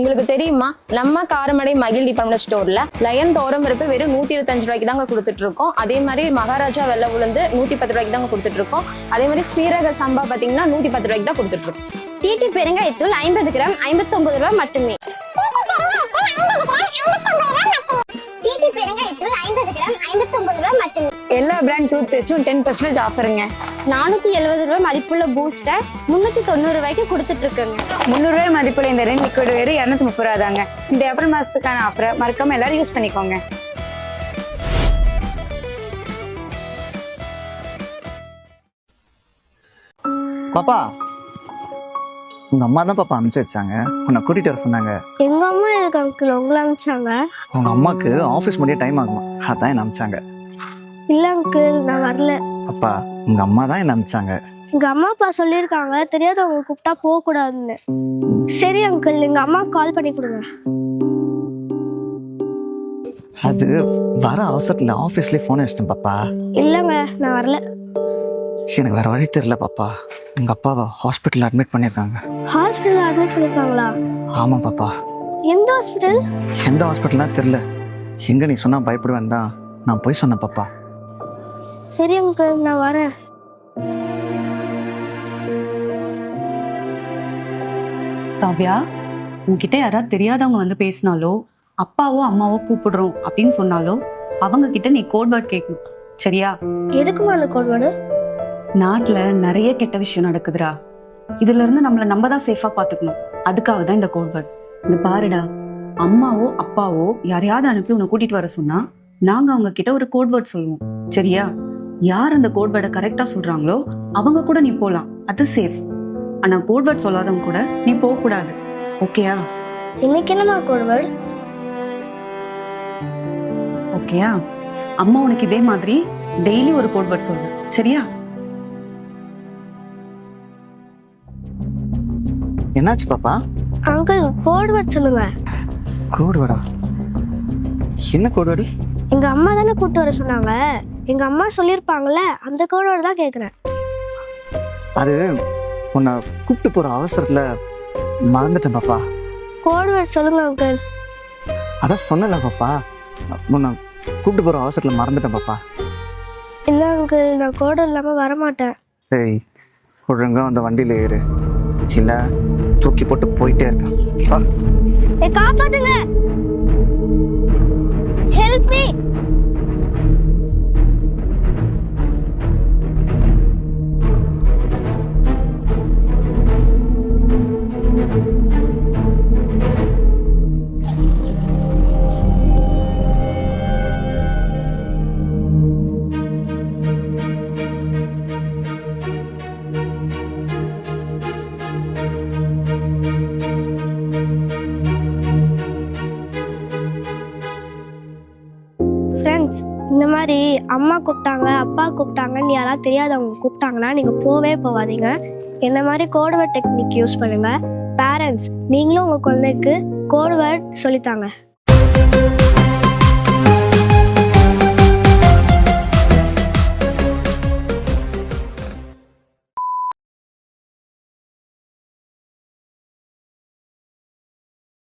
உங்களுக்கு தெரியுமா, நம்ம காரமடை மகிழ் டிபார்ட்மெண்ட் ஸ்டோர்ல லயன் தோரம் பருப்பு வெறும் 125 ரூபாய்க்கு தாங்க கொடுத்துட்டு இருக்கோம். அதே மாதிரி மகாராஜா வெள்ளை உளுந்து 110 ரூபாய்க்கு தாங்க கொடுத்துட்டு இருக்கோம். அதே மாதிரி சீரக சம்பா பாத்தீங்கன்னா 110 ரூபாய்க்கு தான் கொடுத்துட்டு இருக்கோம். டிடி பெருங்காயத்தூள் 50 கிராம் 59 ரூபாய் மட்டுமே. எல்லா பிராண்ட் டூத் பேஸ்டும் 10% ஆஃபருங்க. 470 ரூபாய் மதிப்புள்ள பூஸ்டர் 390 ரூபாய்க்கு கொடுத்துட்டு இருக்குங்க. 300 ரூபாய் மதிப்புள்ள இந்த ரெண்டு லிக்விட் வேறு 230 ரூபா தாங்க. இந்த ஏப்ரல் மாசத்துக்கான ஆஃபரை மறக்காம எல்லாரும் யூஸ் பண்ணிக்கோங்க. பாப்பா, உங்க அம்மா தான் பாப்பா அனுப்பிச்சு வச்சாங்க. உன்னை கூட்டிட்டு வர சொன்னாங்க. எங்க அம்மா எதுக்கு அங்கிள் உங்களை அனுப்பிச்சாங்க? உங்க அம்மாக்கு ஆபீஸ் முடிய டைம் ஆகுமா, அதான் என்ன அனுப்பிச்சாங்க. இல்ல அங்கிள், நான் வரல. அப்பா, உங்க அம்மா தான் என்ன அனுப்பிச்சாங்க. எங்க அம்மா அப்பா சொல்லியிருக்காங்க தெரியாதவங்க கூப்பிட்டா போக கூடாதுன்னு. சரி அங்கிள், எங்க அம்மா கால் பண்ணி கொடுங்க. அது வர அவசரத்துல ஆபீஸ்லயே போன் வச்சிட்டேன் பாப்பா. இல்லங்க, நான் வரல. எனக்கு வேற வழி தெரியல பாப்பா. உங்க அப்பாவை ஹாஸ்பிட்டல் அட்மிட் பண்ணிருக்காங்க. ஹாஸ்பிட்டல் அட்மிட் பண்ணிருக்காங்களா? ஆமா பாப்பா. எந்த ஹாஸ்பிட்டல்? எந்த ஹாஸ்பிட்டல்லாம் தெரியல. எங்க நீ சொன்னா பயப்படுவேன் தான் நான் போய் சொன்னேன் பாப்பா. சரி அங்கிள், நான் வரேன். காவ்யா, உன்கிட்ட யாராவது தெரியாதவங்க வந்து பேசினாலோ அப்பாவோ அம்மாவோ கூப்பிடுறோம் அப்படின்னு சொன்னாலோ அவங்க கிட்ட நீ கோட் வேர்ட் கேட்கணும், சரியா? எதுக்குமா அந்த கோட் வேர்டு? நாட்டுல நிறைய கெட்ட விஷயம் நடக்குதுடா. இதுல இருந்து நம்மள நம்ம தான் சேஃபா பாத்துக்கணும். அதுக்காக தான் இந்த கோட் வேர்ட். இந்த பாருடா, அம்மாவோ அப்பாவோ யாரையாவது அனுப்பி உன்னை கூட்டிட்டு வர சொன்னா நாங்க அவங்க கிட்ட ஒரு கோட் வேர்ட் சொல்லுவோம், சரியா? யார் அந்த கோட் வேர்டை கரெக்டா சொல்றாங்களோ அவங்க கூட நீ போலாம், அது சேஃப். ஆனா கோட் வேர்ட் சொல்லாதவங்க கூட நீ போக கூடாது, ஓகேயா? இன்னைக்கு என்னமா கோட் வேர்டு? ஓகேயா? அம்மா உனக்கு இதே மாதிரி டெய்லி ஒரு கோட் வேர்ட் சொல்லு, சரியா? என்னாச்சு பாப்பா? அங்கிள், கோட் வேர்ட் சொல்லுங்க. கோட் வேர்டா? என்ன கோட் வேர்டு? எங்க அம்மா தானே கூப்பிட்டு வர சொன்னாங்க. எங்க அம்மா சொல்லியிருப்பாங்கல்ல, அந்த கோட் வேர்டு தான் கேட்குறேன். அது உன்னை கூப்பிட்டு போற அவசரத்துல மறந்துட்டேன் பாப்பா. கோட் வேர்ட் சொல்லுங்க அங்கிள். அதான் சொன்னல பாப்பா, உன்னை கூப்பிட்டு போற அவசரத்துல மறந்துட்டேன் பாப்பா. இல்ல அங்கிள், நான் கோட் இல்லாம வரமாட்டேன். ஏய், ஒழுங்கா அந்த வண்டியில ஏறு, இல்ல தூக்கி போட்டு போயிட்டே இருக்கேன். காப்பாத்துங்க, ஹெல்ப் மீ. ஃப்ரெண்ட்ஸ், இந்த மாதிரி அம்மா கூப்பிட்டாங்க அப்பா கூப்பிட்டாங்கன்னு யாராவது தெரியாதவங்க கூப்பிட்டாங்கன்னா நீங்கள் போவே போகாதீங்க. என்ன மாதிரி கோட் வேர்ட் டெக்னிக் யூஸ் பண்ணுங்க. பேரண்ட்ஸ், நீங்களும் உங்கள் குழந்தைக்கு கோட் வேர்ட் சொல்லித்தாங்க.